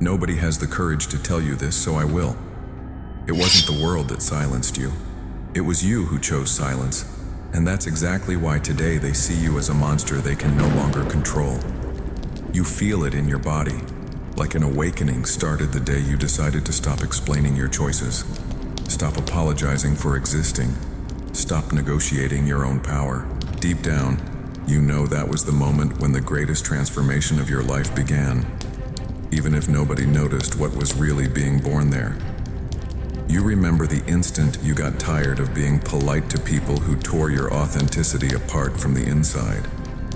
Nobody has the courage to tell you this, so I will. It wasn't the world that silenced you. It was you who chose silence, and that's exactly why today they see you as a monster they can no longer control. You feel it in your body, like an awakening started the day you decided to stop explaining your choices, stop apologizing for existing, stop negotiating your own power. Deep down, you know that was the moment when the greatest transformation of your life began, even if nobody noticed what was really being born there. You remember the instant you got tired of being polite to people who tore your authenticity apart from the inside,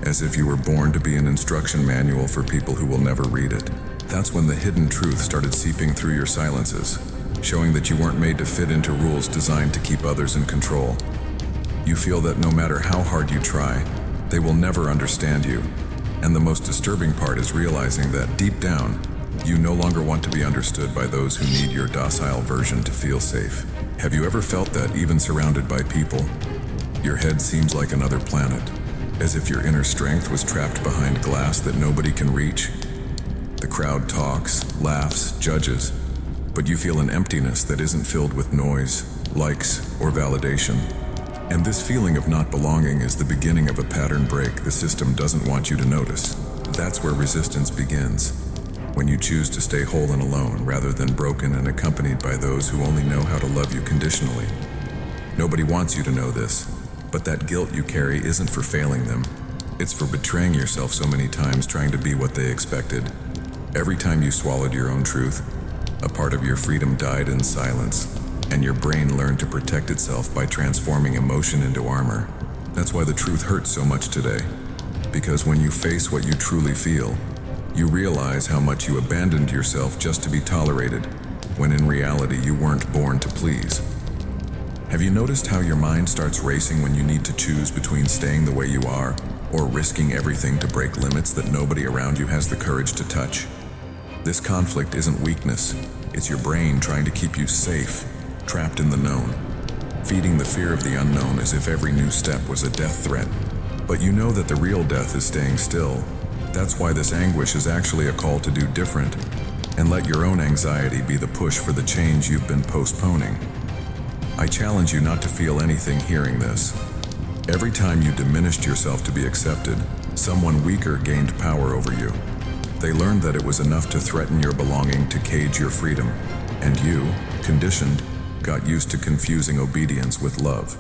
as if you were born to be an instruction manual for people who will never read it. That's when the hidden truth started seeping through your silences, showing that you weren't made to fit into rules designed to keep others in control. You feel that no matter how hard you try, they will never understand you. And the most disturbing part is realizing that deep down, you no longer want to be understood by those who need your docile version to feel safe. Have you ever felt that even surrounded by people, your head seems like another planet, as if your inner strength was trapped behind glass that nobody can reach? The crowd talks, laughs, judges, but you feel an emptiness that isn't filled with noise, likes, or validation. And this feeling of not belonging is the beginning of a pattern break the system doesn't want you to notice. That's where resistance begins, when you choose to stay whole and alone rather than broken and accompanied by those who only know how to love you conditionally. Nobody wants you to know this, but that guilt you carry isn't for failing them. It's for betraying yourself so many times trying to be what they expected. Every time you swallowed your own truth, a part of your freedom died in silence, and your brain learned to protect itself by transforming emotion into armor. That's why the truth hurts so much today. Because when you face what you truly feel, you realize how much you abandoned yourself just to be tolerated, when in reality you weren't born to please. Have you noticed how your mind starts racing when you need to choose between staying the way you are or risking everything to break limits that nobody around you has the courage to touch? This conflict isn't weakness, it's your brain trying to keep you safe, trapped in the known, feeding the fear of the unknown as if every new step was a death threat. But you know that the real death is staying still. That's why this anguish is actually a call to do different, and let your own anxiety be the push for the change you've been postponing. I challenge you not to feel anything hearing this. Every time you diminished yourself to be accepted, someone weaker gained power over you. They learned that it was enough to threaten your belonging to cage your freedom, and you, conditioned, got used to confusing obedience with love.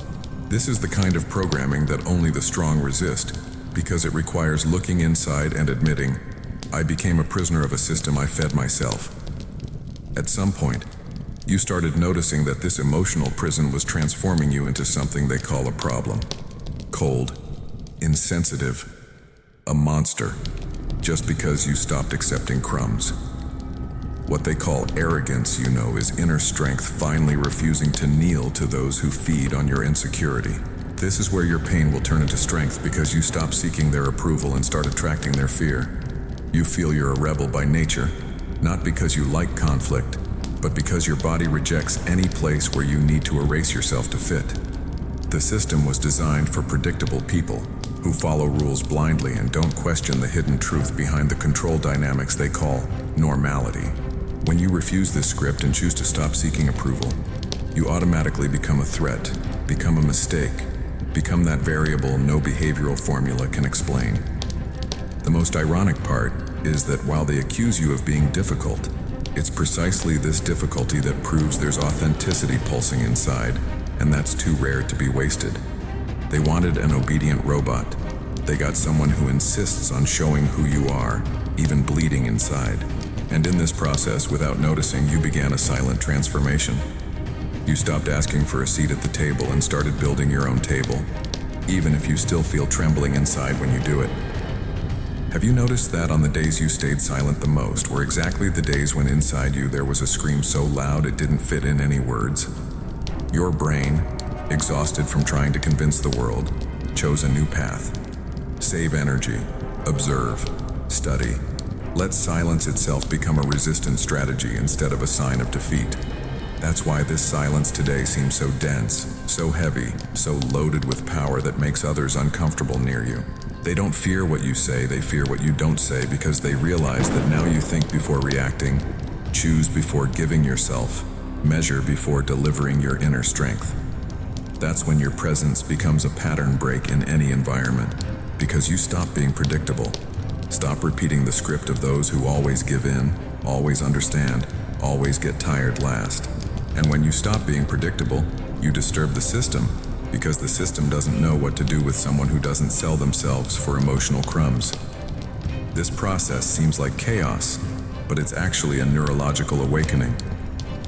This is the kind of programming that only the strong resist, because it requires looking inside and admitting, I became a prisoner of a system I fed myself. At some point, you started noticing that this emotional prison was transforming you into something they call a problem. Cold, insensitive, a monster, just because you stopped accepting crumbs. What they call arrogance, you know, is inner strength finally refusing to kneel to those who feed on your insecurity. This is where your pain will turn into strength because you stop seeking their approval and start attracting their fear. You feel you're a rebel by nature, not because you like conflict, but because your body rejects any place where you need to erase yourself to fit. The system was designed for predictable people who follow rules blindly and don't question the hidden truth behind the control dynamics they call normality. When you refuse this script and choose to stop seeking approval, you automatically become a threat, become a mistake, become that variable no behavioral formula can explain. The most ironic part is that while they accuse you of being difficult, it's precisely this difficulty that proves there's authenticity pulsing inside, and that's too rare to be wasted. They wanted an obedient robot. They got someone who insists on showing who you are, even bleeding inside. And in this process, without noticing, you began a silent transformation. You stopped asking for a seat at the table and started building your own table, even if you still feel trembling inside when you do it. Have you noticed that on the days you stayed silent the most were exactly the days when inside you there was a scream so loud it didn't fit in any words? Your brain, exhausted from trying to convince the world, chose a new path. Save energy, observe, study. Let silence itself become a resistance strategy instead of a sign of defeat. That's why this silence today seems so dense, so heavy, so loaded with power that makes others uncomfortable near you. They don't fear what you say, they fear what you don't say because they realize that now you think before reacting, choose before giving yourself, measure before delivering your inner strength. That's when your presence becomes a pattern break in any environment, because you stop being predictable. Stop repeating the script of those who always give in, always understand, always get tired last. And when you stop being predictable, you disturb the system, because the system doesn't know what to do with someone who doesn't sell themselves for emotional crumbs. This process seems like chaos, but it's actually a neurological awakening.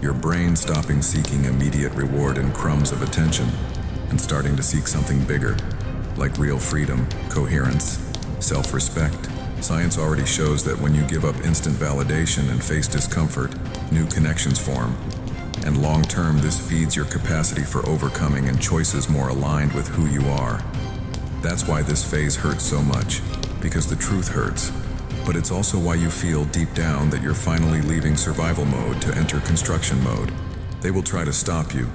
Your brain stopping seeking immediate reward in crumbs of attention and starting to seek something bigger, like real freedom, coherence, self-respect. Science already shows that when you give up instant validation and face discomfort, new connections form. And long-term, this feeds your capacity for overcoming and choices more aligned with who you are. That's why this phase hurts so much, because the truth hurts. But it's also why you feel deep down that you're finally leaving survival mode to enter construction mode. They will try to stop you.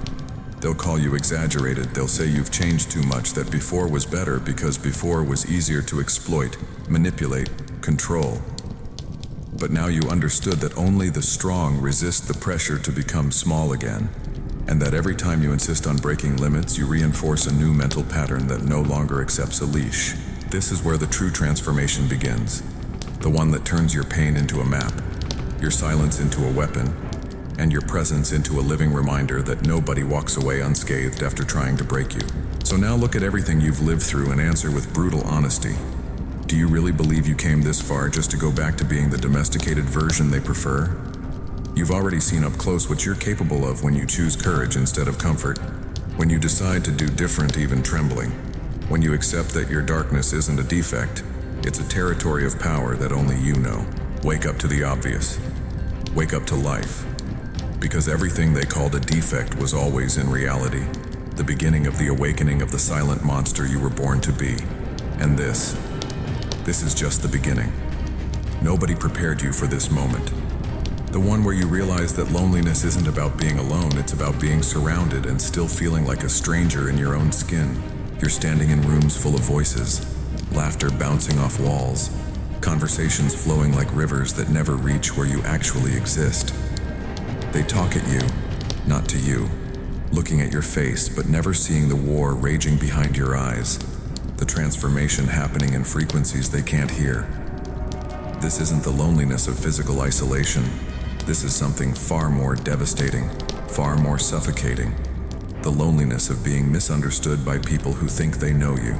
They'll call you exaggerated. They'll say you've changed too much, that before was better because before was easier to exploit, manipulate, control. But now you understood that only the strong resist the pressure to become small again, and that every time you insist on breaking limits, you reinforce a new mental pattern that no longer accepts a leash. This is where the true transformation begins, the one that turns your pain into a map, your silence into a weapon, and your presence into a living reminder that nobody walks away unscathed after trying to break you. So now look at everything you've lived through and answer with brutal honesty. Do you really believe you came this far just to go back to being the domesticated version they prefer? You've already seen up close what you're capable of when you choose courage instead of comfort, when you decide to do different even trembling, when you accept that your darkness isn't a defect, it's a territory of power that only you know. Wake up to the obvious. Wake up to life. Because everything they called a defect was always in reality, the beginning of the awakening of the silent monster you were born to be. And this is just the beginning. Nobody prepared you for this moment. The one where you realize that loneliness isn't about being alone, it's about being surrounded and still feeling like a stranger in your own skin. You're standing in rooms full of voices, laughter bouncing off walls, conversations flowing like rivers that never reach where you actually exist. They talk at you, not to you, looking at your face but never seeing the war raging behind your eyes, the transformation happening in frequencies they can't hear. This isn't the loneliness of physical isolation. This is something far more devastating, far more suffocating. The loneliness of being misunderstood by people who think they know you.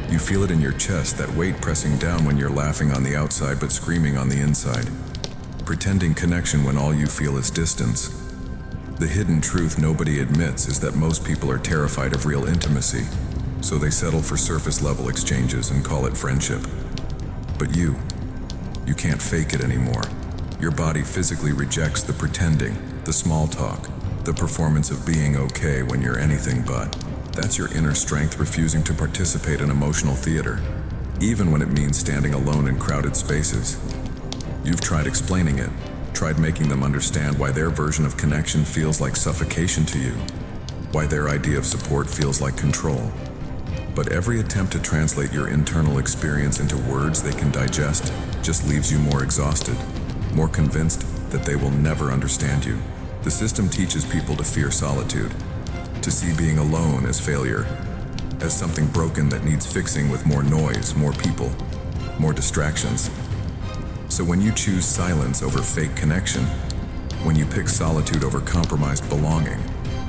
You feel it in your chest, that weight pressing down when you're laughing on the outside but screaming on the inside. Pretending connection when all you feel is distance. The hidden truth nobody admits is that most people are terrified of real intimacy, so they settle for surface-level exchanges and call it friendship. But you can't fake it anymore. Your body physically rejects the pretending, the small talk, the performance of being okay when you're anything but. That's your inner strength refusing to participate in emotional theater, even when it means standing alone in crowded spaces. You've tried explaining it, tried making them understand why their version of connection feels like suffocation to you, why their idea of support feels like control. But every attempt to translate your internal experience into words they can digest just leaves you more exhausted, more convinced that they will never understand you. The system teaches people to fear solitude, to see being alone as failure, as something broken that needs fixing with more noise, more people, more distractions. So when you choose silence over fake connection, when you pick solitude over compromised belonging,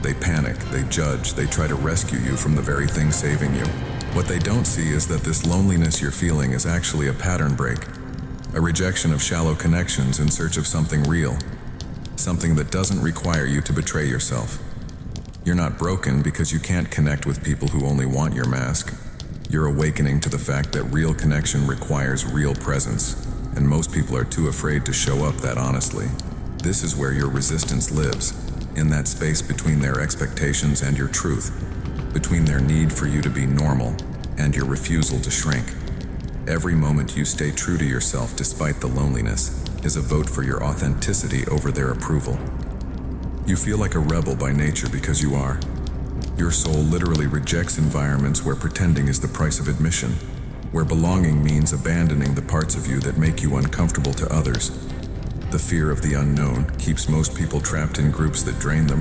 they panic, they judge, they try to rescue you from the very thing saving you. What they don't see is that this loneliness you're feeling is actually a pattern break, a rejection of shallow connections in search of something real, something that doesn't require you to betray yourself. You're not broken because you can't connect with people who only want your mask. You're awakening to the fact that real connection requires real presence, and most people are too afraid to show up that honestly. This is where your resistance lives, in that space between their expectations and your truth, between their need for you to be normal and your refusal to shrink. Every moment you stay true to yourself despite the loneliness is a vote for your authenticity over their approval. You feel like a rebel by nature because you are. Your soul literally rejects environments where pretending is the price of admission, where belonging means abandoning the parts of you that make you uncomfortable to others. The fear of the unknown keeps most people trapped in groups that drain them,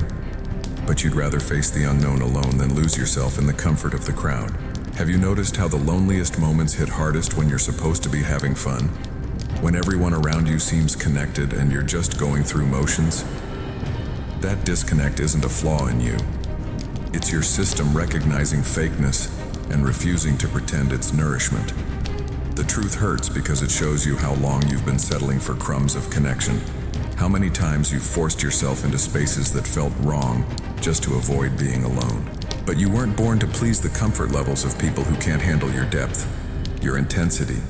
but you'd rather face the unknown alone than lose yourself in the comfort of the crowd. Have you noticed how the loneliest moments hit hardest when you're supposed to be having fun? When everyone around you seems connected and you're just going through motions? That disconnect isn't a flaw in you. It's your system recognizing fakeness and refusing to pretend it's nourishment. The truth hurts because it shows you how long you've been settling for crumbs of connection. How many times you've forced yourself into spaces that felt wrong just to avoid being alone. But you weren't born to please the comfort levels of people who can't handle your depth, your intensity,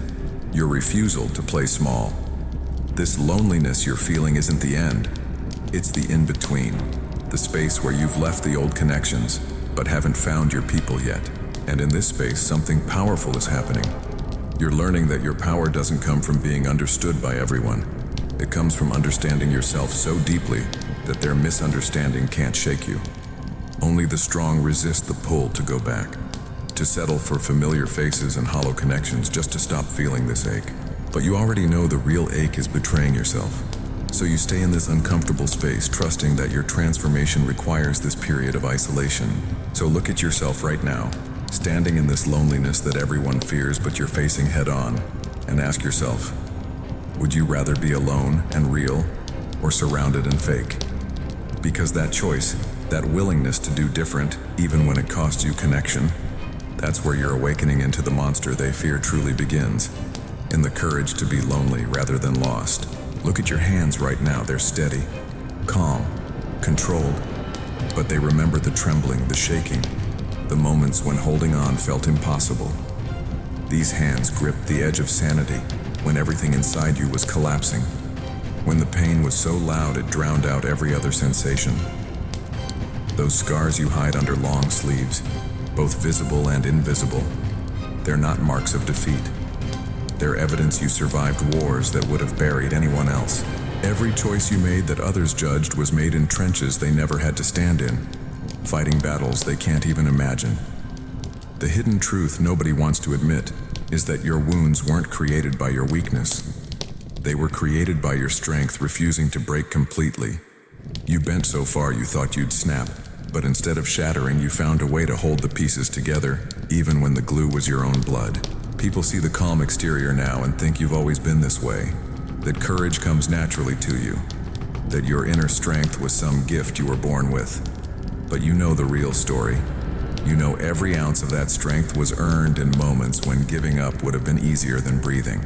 your refusal to play small. This loneliness you're feeling isn't the end. It's the in-between, the space where you've left the old connections, but haven't found your people yet. And in this space, something powerful is happening. You're learning that your power doesn't come from being understood by everyone. It comes from understanding yourself so deeply that their misunderstanding can't shake you. Only the strong resist the pull to go back, to settle for familiar faces and hollow connections just to stop feeling this ache. But you already know the real ache is betraying yourself. So you stay in this uncomfortable space, trusting that your transformation requires this period of isolation. So look at yourself right now, standing in this loneliness that everyone fears but you're facing head on, and ask yourself, would you rather be alone and real, or surrounded and fake? Because that choice, that willingness to do different, even when it costs you connection, that's where your awakening into the monster they fear truly begins, in the courage to be lonely rather than lost. Look at your hands right now, they're steady, calm, controlled, but they remember the trembling, the shaking, the moments when holding on felt impossible. These hands gripped the edge of sanity when everything inside you was collapsing, when the pain was so loud it drowned out every other sensation. Those scars you hide under long sleeves, both visible and invisible, they're not marks of defeat. They're evidence you survived wars that would have buried anyone else. Every choice you made that others judged was made in trenches they never had to stand in, fighting battles they can't even imagine. The hidden truth nobody wants to admit is that your wounds weren't created by your weakness. They were created by your strength refusing to break completely. You bent so far you thought you'd snap, but instead of shattering, you found a way to hold the pieces together, even when the glue was your own blood. People see the calm exterior now and think you've always been this way, that courage comes naturally to you, that your inner strength was some gift you were born with. But you know the real story. You know every ounce of that strength was earned in moments when giving up would have been easier than breathing.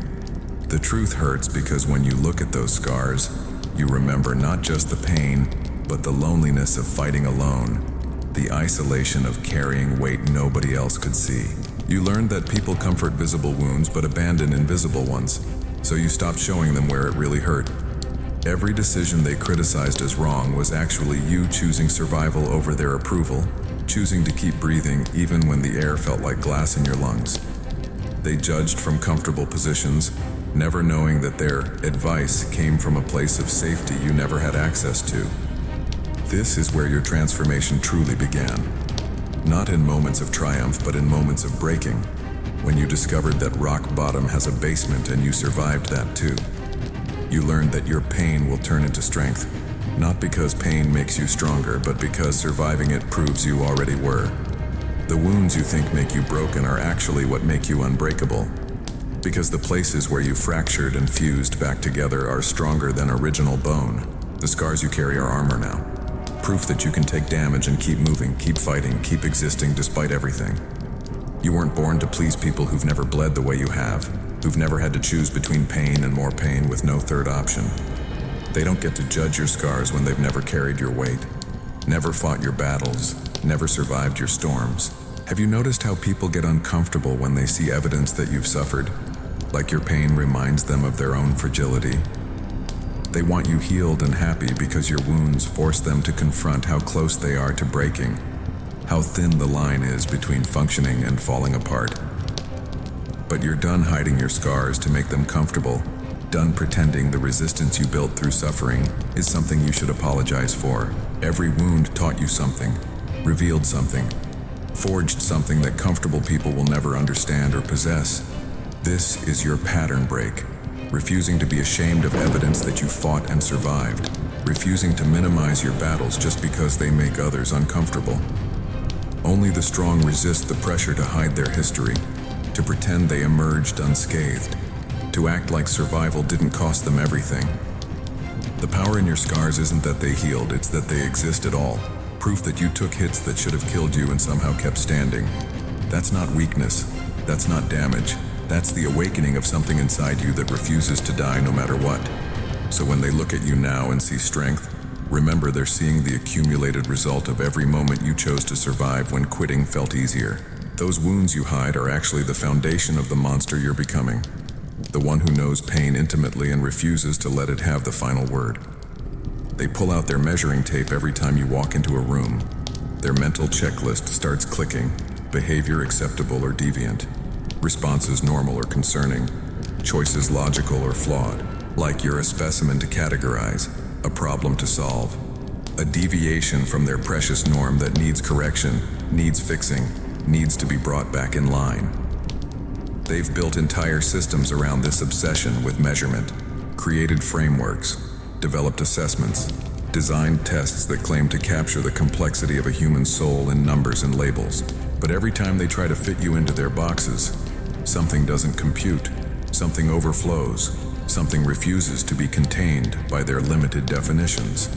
The truth hurts because when you look at those scars, you remember not just the pain, but the loneliness of fighting alone, the isolation of carrying weight nobody else could see. You learned that people comfort visible wounds but abandon invisible ones, so you stopped showing them where it really hurt. Every decision they criticized as wrong was actually you choosing survival over their approval, choosing to keep breathing even when the air felt like glass in your lungs. They judged from comfortable positions, never knowing that their advice came from a place of safety you never had access to. This is where your transformation truly began. Not in moments of triumph, but in moments of breaking, when you discovered that rock bottom has a basement and you survived that too. You learned that your pain will turn into strength, not because pain makes you stronger, but because surviving it proves you already were. The wounds you think make you broken are actually what make you unbreakable, because the places where you fractured and fused back together are stronger than original bone. The scars you carry are armor now. Proof that you can take damage and keep moving, keep fighting, keep existing despite everything. You weren't born to please people who've never bled the way you have, who've never had to choose between pain and more pain with no third option. They don't get to judge your scars when they've never carried your weight, never fought your battles, never survived your storms. Have you noticed how people get uncomfortable when they see evidence that you've suffered, like your pain reminds them of their own fragility? They want you healed and happy because your wounds force them to confront how close they are to breaking, how thin the line is between functioning and falling apart. But you're done hiding your scars to make them comfortable, done pretending the resistance you built through suffering is something you should apologize for. Every wound taught you something, revealed something, forged something that comfortable people will never understand or possess. This is your pattern break, refusing to be ashamed of evidence that you fought and survived, refusing to minimize your battles just because they make others uncomfortable. Only the strong resist the pressure to hide their history, to pretend they emerged unscathed, to act like survival didn't cost them everything. The power in your scars isn't that they healed, it's that they exist at all. Proof that you took hits that should have killed you and somehow kept standing. That's not weakness, that's not damage, that's the awakening of something inside you that refuses to die no matter what. So when they look at you now and see strength, remember they're seeing the accumulated result of every moment you chose to survive when quitting felt easier. Those wounds you hide are actually the foundation of the monster you're becoming. The one who knows pain intimately and refuses to let it have the final word. They pull out their measuring tape every time you walk into a room. Their mental checklist starts clicking, behavior acceptable or deviant, responses normal or concerning, choices logical or flawed, like you're a specimen to categorize, a problem to solve, a deviation from their precious norm that needs correction, needs fixing, needs to be brought back in line. They've built entire systems around this obsession with measurement, created frameworks, developed assessments, designed tests that claim to capture the complexity of a human soul in numbers and labels. But every time they try to fit you into their boxes, something doesn't compute, something overflows, something refuses to be contained by their limited definitions.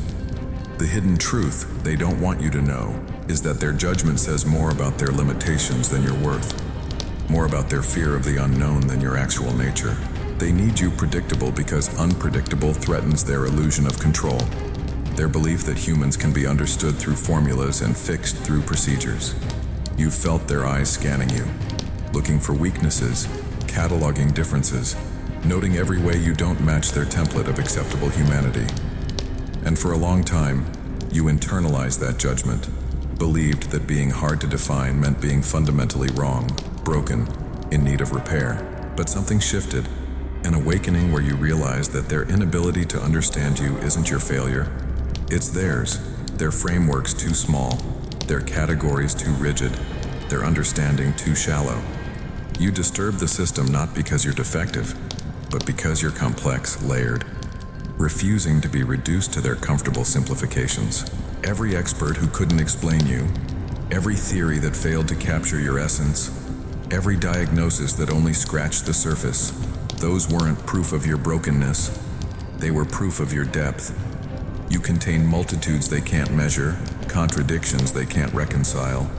The hidden truth they don't want you to know is that their judgment says more about their limitations than your worth, more about their fear of the unknown than your actual nature. They need you predictable because unpredictable threatens their illusion of control, their belief that humans can be understood through formulas and fixed through procedures. You've felt their eyes scanning you, looking for weaknesses, cataloging differences, noting every way you don't match their template of acceptable humanity. And for a long time, you internalized that judgment, believed that being hard to define meant being fundamentally wrong, broken, in need of repair. But something shifted, an awakening where you realized that their inability to understand you isn't your failure. It's theirs, their frameworks too small, their categories too rigid, their understanding too shallow. You disturb the system not because you're defective, but because you're complex, layered, refusing to be reduced to their comfortable simplifications. Every expert who couldn't explain you, every theory that failed to capture your essence, every diagnosis that only scratched the surface, those weren't proof of your brokenness, they were proof of your depth. You contain multitudes they can't measure, contradictions they can't reconcile.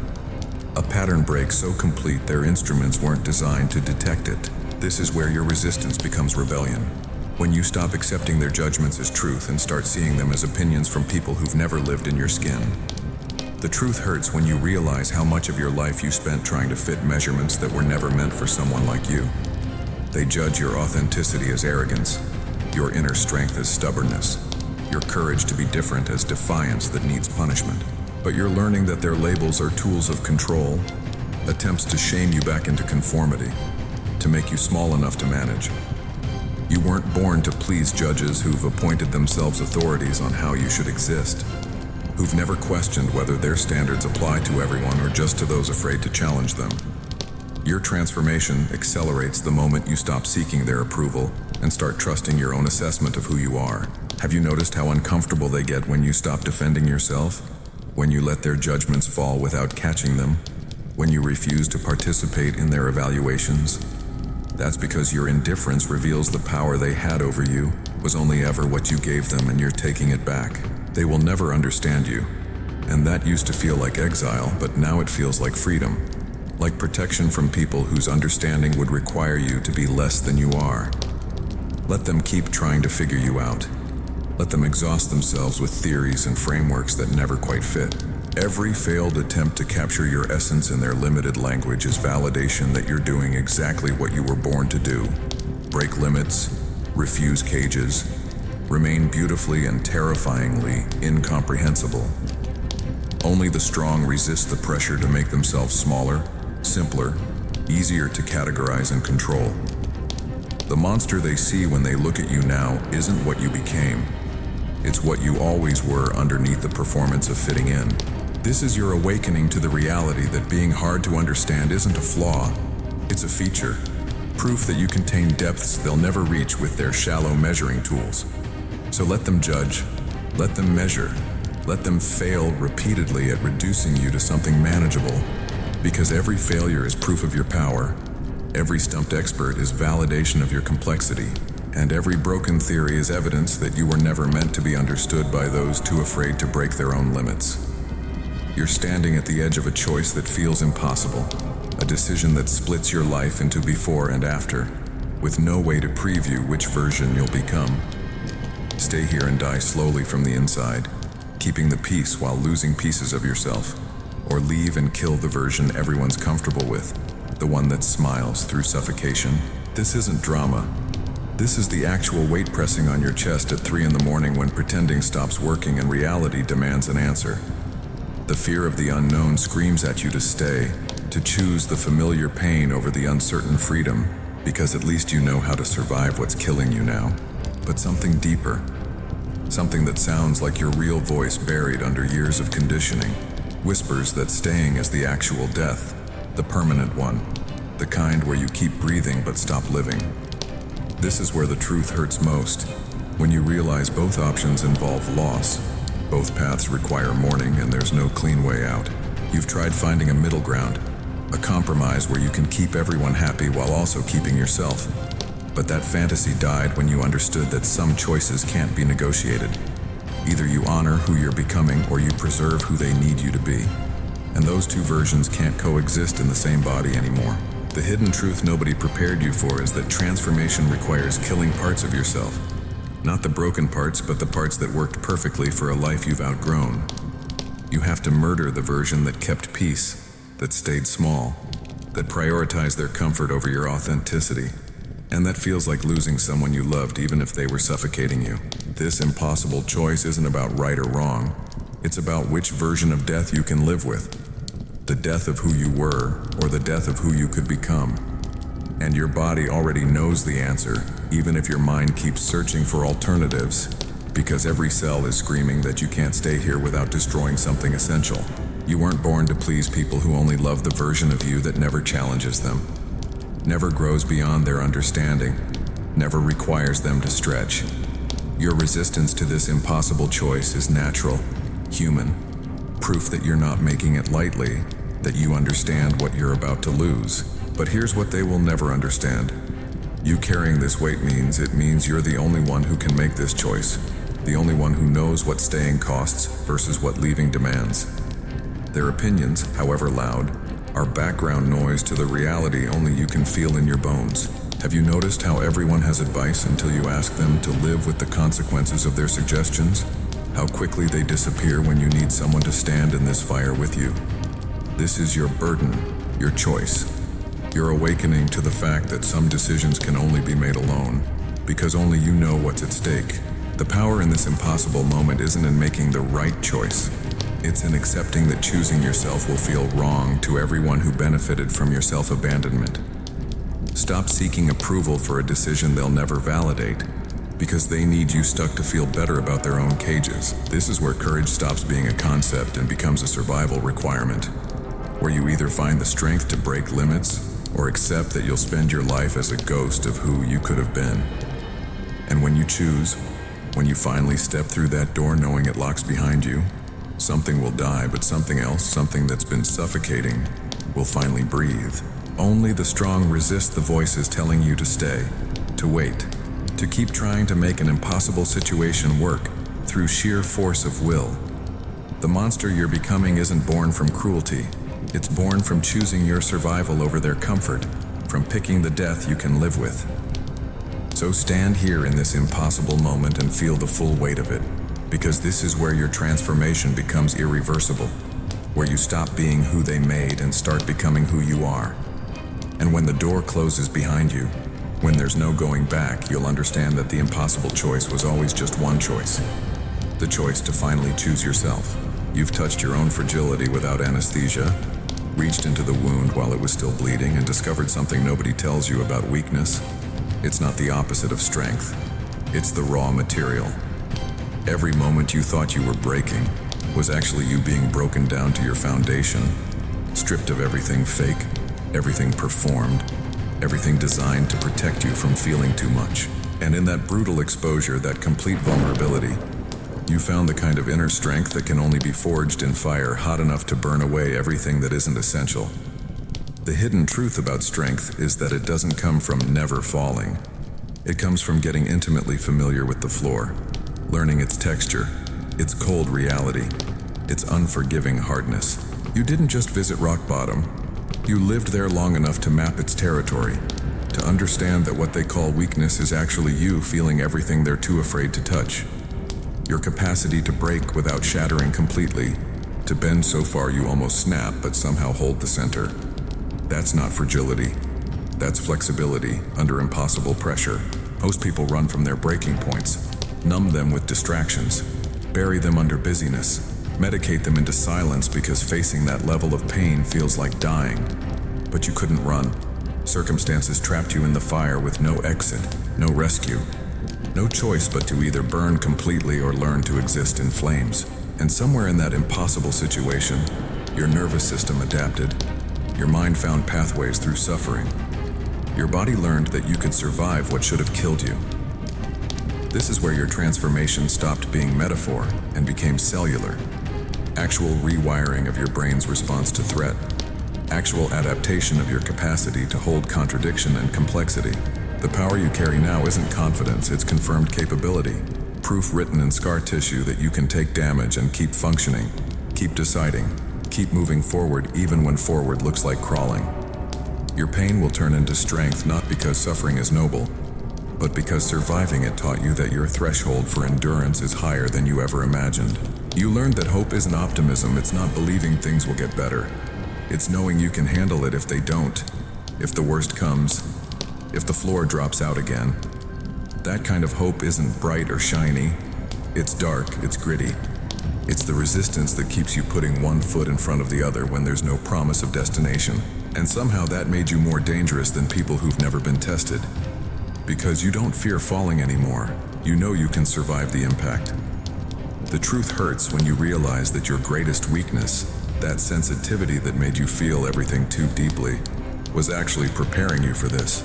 A pattern break so complete their instruments weren't designed to detect it. This is where your resistance becomes rebellion. When you stop accepting their judgments as truth and start seeing them as opinions from people who've never lived in your skin. The truth hurts when you realize how much of your life you spent trying to fit measurements that were never meant for someone like you. They judge your authenticity as arrogance, your inner strength as stubbornness, your courage to be different as defiance that needs punishment. But you're learning that their labels are tools of control, attempts to shame you back into conformity, to make you small enough to manage. You weren't born to please judges who've appointed themselves authorities on how you should exist, who've never questioned whether their standards apply to everyone or just to those afraid to challenge them. Your transformation accelerates the moment you stop seeking their approval and start trusting your own assessment of who you are. Have you noticed how uncomfortable they get when you stop defending yourself? When you let their judgments fall without catching them? When you refuse to participate in their evaluations? That's because your indifference reveals the power they had over you was only ever what you gave them, and you're taking it back. They will never understand you. And that used to feel like exile, but now it feels like freedom. Like protection from people whose understanding would require you to be less than you are. Let them keep trying to figure you out. Let them exhaust themselves with theories and frameworks that never quite fit. Every failed attempt to capture your essence in their limited language is validation that you're doing exactly what you were born to do. Break limits, refuse cages, remain beautifully and terrifyingly incomprehensible. Only the strong resist the pressure to make themselves smaller, simpler, easier to categorize and control. The monster they see when they look at you now isn't what you became. It's what you always were underneath the performance of fitting in. This is your awakening to the reality that being hard to understand isn't a flaw, it's a feature. proof that you contain depths they'll never reach with their shallow measuring tools. So let them judge, let them measure, let them fail repeatedly at reducing you to something manageable, because every failure is proof of your power, every stumped expert is validation of your complexity, and every broken theory is evidence that you were never meant to be understood by those too afraid to break their own limits. You're standing at the edge of a choice that feels impossible, a decision that splits your life into before and after, with no way to preview which version you'll become. Stay here and die slowly from the inside, keeping the peace while losing pieces of yourself, or leave and kill the version everyone's comfortable with, the one that smiles through suffocation. This isn't drama. This is the actual weight pressing on your chest at 3 in the morning when pretending stops working and reality demands an answer. The fear of the unknown screams at you to stay, to choose the familiar pain over the uncertain freedom, because at least you know how to survive what's killing you now. But something deeper, something that sounds like your real voice buried under years of conditioning, whispers that staying is the actual death, the permanent one, the kind where you keep breathing but stop living. This is where the truth hurts most, when you realize both options involve loss. Both paths require mourning and there's no clean way out. You've tried finding a middle ground, a compromise where you can keep everyone happy while also keeping yourself. But that fantasy died when you understood that some choices can't be negotiated. Either you honor who you're becoming or you preserve who they need you to be. And those two versions can't coexist in the same body anymore. The hidden truth nobody prepared you for is that transformation requires killing parts of yourself. Not the broken parts, but the parts that worked perfectly for a life you've outgrown. You have to murder the version that kept peace, that stayed small, that prioritized their comfort over your authenticity. And that feels like losing someone you loved even if they were suffocating you. This impossible choice isn't about right or wrong. It's about which version of death you can live with. The death of who you were, or the death of who you could become. And your body already knows the answer, even if your mind keeps searching for alternatives, because every cell is screaming that you can't stay here without destroying something essential. You weren't born to please people who only love the version of you that never challenges them, never grows beyond their understanding, never requires them to stretch. Your resistance to this impossible choice is natural, human, proof that you're not making it lightly, that you understand what you're about to lose. But here's what they will never understand. You carrying this weight means you're the only one who can make this choice, the only one who knows what staying costs versus what leaving demands. Their opinions, however loud, are background noise to the reality only you can feel in your bones. Have you noticed how everyone has advice until you ask them to live with the consequences of their suggestions? How quickly they disappear when you need someone to stand in this fire with you. This is your burden, your choice. Your awakening to the fact that some decisions can only be made alone, because only you know what's at stake. The power in this impossible moment isn't in making the right choice. It's in accepting that choosing yourself will feel wrong to everyone who benefited from your self-abandonment. Stop seeking approval for a decision they'll never validate, because they need you stuck to feel better about their own cages. This is where courage stops being a concept and becomes a survival requirement, where you either find the strength to break limits or accept that you'll spend your life as a ghost of who you could have been. And when you choose, when you finally step through that door knowing it locks behind you, something will die, but something else, something that's been suffocating, will finally breathe. Only the strong resist the voices telling you to stay, to wait, to keep trying to make an impossible situation work through sheer force of will. The monster you're becoming isn't born from cruelty. It's born from choosing your survival over their comfort, from picking the death you can live with. So stand here in this impossible moment and feel the full weight of it, because this is where your transformation becomes irreversible, where you stop being who they made and start becoming who you are. And when the door closes behind you, when there's no going back, you'll understand that the impossible choice was always just one choice. The choice to finally choose yourself. You've touched your own fragility without anesthesia, reached into the wound while it was still bleeding, and discovered something nobody tells you about weakness. It's not the opposite of strength. It's the raw material. Every moment you thought you were breaking was actually you being broken down to your foundation, stripped of everything fake, everything performed, everything designed to protect you from feeling too much. And in that brutal exposure, that complete vulnerability, you found the kind of inner strength that can only be forged in fire hot enough to burn away everything that isn't essential. The hidden truth about strength is that it doesn't come from never falling. It comes from getting intimately familiar with the floor, learning its texture, its cold reality, its unforgiving hardness. You didn't just visit rock bottom. You lived there long enough to map its territory, to understand that what they call weakness is actually you feeling everything they're too afraid to touch. Your capacity to break without shattering completely, to bend so far you almost snap but somehow hold the center. That's not fragility. That's flexibility under impossible pressure. Most people run from their breaking points, numb them with distractions, bury them under busyness, medicate them into silence because facing that level of pain feels like dying. But you couldn't run. Circumstances trapped you in the fire with no exit, no rescue, no choice but to either burn completely or learn to exist in flames. And somewhere in that impossible situation, your nervous system adapted. Your mind found pathways through suffering. Your body learned that you could survive what should have killed you. This is where your transformation stopped being metaphor and became cellular. Actual rewiring of your brain's response to threat. Actual adaptation of your capacity to hold contradiction and complexity. The power you carry now isn't confidence, it's confirmed capability. Proof written in scar tissue that you can take damage and keep functioning, keep deciding, keep moving forward even when forward looks like crawling. Your pain will turn into strength not because suffering is noble, but because surviving it taught you that your threshold for endurance is higher than you ever imagined. You learned that hope isn't optimism, it's not believing things will get better. It's knowing you can handle it if they don't, if the worst comes, if the floor drops out again. That kind of hope isn't bright or shiny. It's dark, it's gritty. It's the resistance that keeps you putting one foot in front of the other when there's no promise of destination. And somehow that made you more dangerous than people who've never been tested. Because you don't fear falling anymore. You know you can survive the impact. The truth hurts when you realize that your greatest weakness, that sensitivity that made you feel everything too deeply, was actually preparing you for this,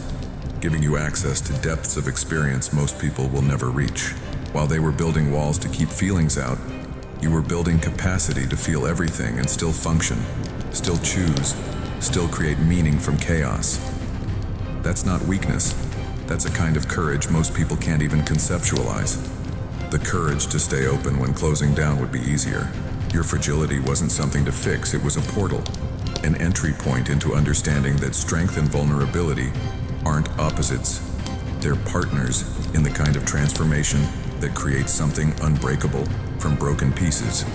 giving you access to depths of experience most people will never reach. While they were building walls to keep feelings out, you were building capacity to feel everything and still function, still choose, still create meaning from chaos. That's not weakness. That's a kind of courage most people can't even conceptualize. The courage to stay open when closing down would be easier. Your fragility wasn't something to fix, it was a portal, an entry point into understanding that strength and vulnerability aren't opposites. They're partners in the kind of transformation that creates something unbreakable from broken pieces.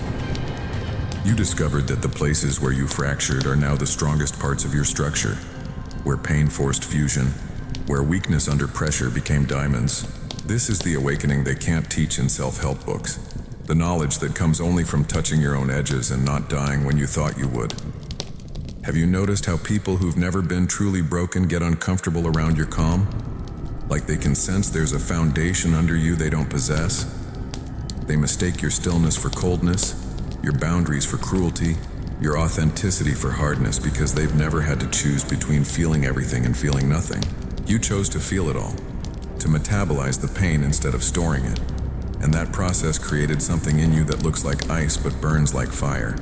You discovered that the places where you fractured are now the strongest parts of your structure, where pain forced fusion, where weakness under pressure became diamonds. This is the awakening they can't teach in self-help books. The knowledge that comes only from touching your own edges and not dying when you thought you would. Have you noticed how people who've never been truly broken get uncomfortable around your calm? Like they can sense there's a foundation under you they don't possess? They mistake your stillness for coldness, your boundaries for cruelty, your authenticity for hardness because they've never had to choose between feeling everything and feeling nothing. You chose to feel it all, to metabolize the pain instead of storing it. And that process created something in you that looks like ice but burns like fire.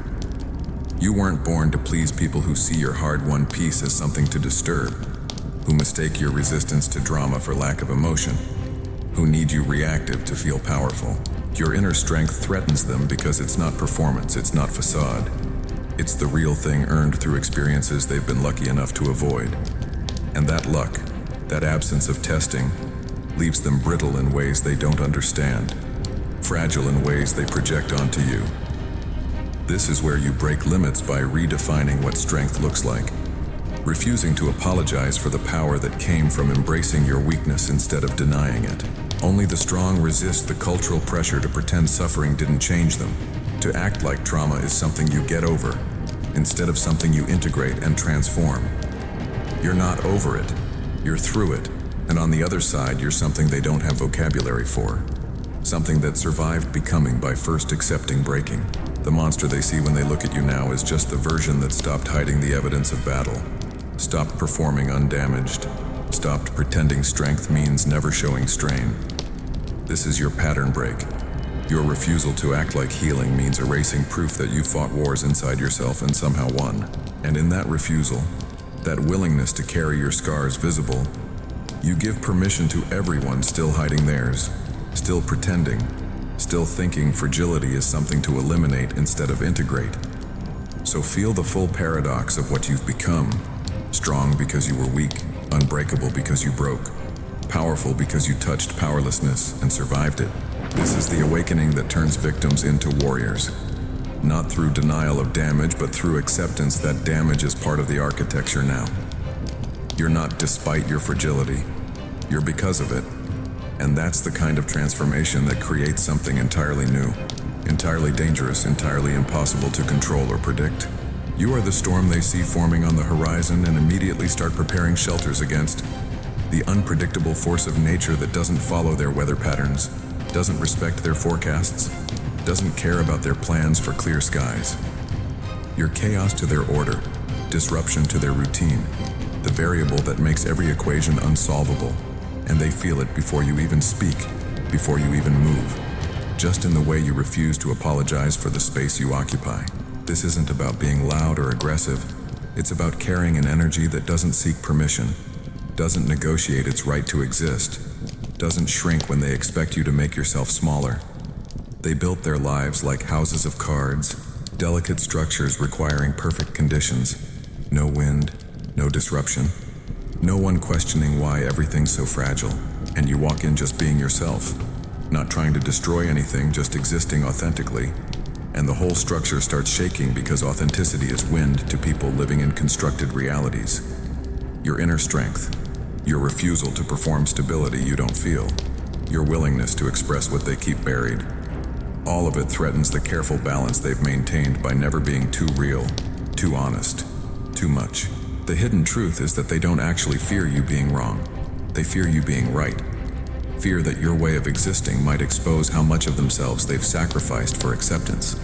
You weren't born to please people who see your hard-won peace as something to disturb, who mistake your resistance to drama for lack of emotion, who need you reactive to feel powerful. Your inner strength threatens them because it's not performance, it's not facade. It's the real thing earned through experiences they've been lucky enough to avoid. And that luck, that absence of testing, leaves them brittle in ways they don't understand, fragile in ways they project onto you. This is where you break limits by redefining what strength looks like, refusing to apologize for the power that came from embracing your weakness instead of denying it. Only the strong resist the cultural pressure to pretend suffering didn't change them, to act like trauma is something you get over, instead of something you integrate and transform. You're not over it, you're through it, and on the other side you're something they don't have vocabulary for, something that survived becoming by first accepting breaking. The monster they see when they look at you now is just the version that stopped hiding the evidence of battle, stopped performing undamaged, Stopped pretending strength means never showing strain. This is your pattern break. Your refusal to act like healing means erasing proof that you fought wars inside yourself and somehow won. And in that refusal, that willingness to carry your scars visible, you give permission to everyone still hiding theirs, still pretending, still thinking fragility is something to eliminate instead of integrate. So feel the full paradox of what you've become. Strong because you were weak, unbreakable because you broke, powerful because you touched powerlessness and survived it. This is the awakening that turns victims into warriors. Not through denial of damage, but through acceptance that damage is part of the architecture now. You're not despite your fragility, you're because of it. And that's the kind of transformation that creates something entirely new, entirely dangerous, entirely impossible to control or predict. You are the storm they see forming on the horizon and immediately start preparing shelters against. The unpredictable force of nature that doesn't follow their weather patterns, doesn't respect their forecasts, doesn't care about their plans for clear skies. You're chaos to their order, disruption to their routine, the variable that makes every equation unsolvable, and they feel it before you even speak, before you even move, just in the way you refuse to apologize for the space you occupy. This isn't about being loud or aggressive. It's about carrying an energy that doesn't seek permission, doesn't negotiate its right to exist, doesn't shrink when they expect you to make yourself smaller. They built their lives like houses of cards, delicate structures requiring perfect conditions. No wind, no disruption, no one questioning why everything's so fragile. And you walk in just being yourself, not trying to destroy anything, just existing authentically. And the whole structure starts shaking because authenticity is wind to people living in constructed realities. Your inner strength, your refusal to perform stability you don't feel, your willingness to express what they keep buried. All of it threatens the careful balance they've maintained by never being too real, too honest, too much. The hidden truth is that they don't actually fear you being wrong. They fear you being right. Fear that your way of existing might expose how much of themselves they've sacrificed for acceptance.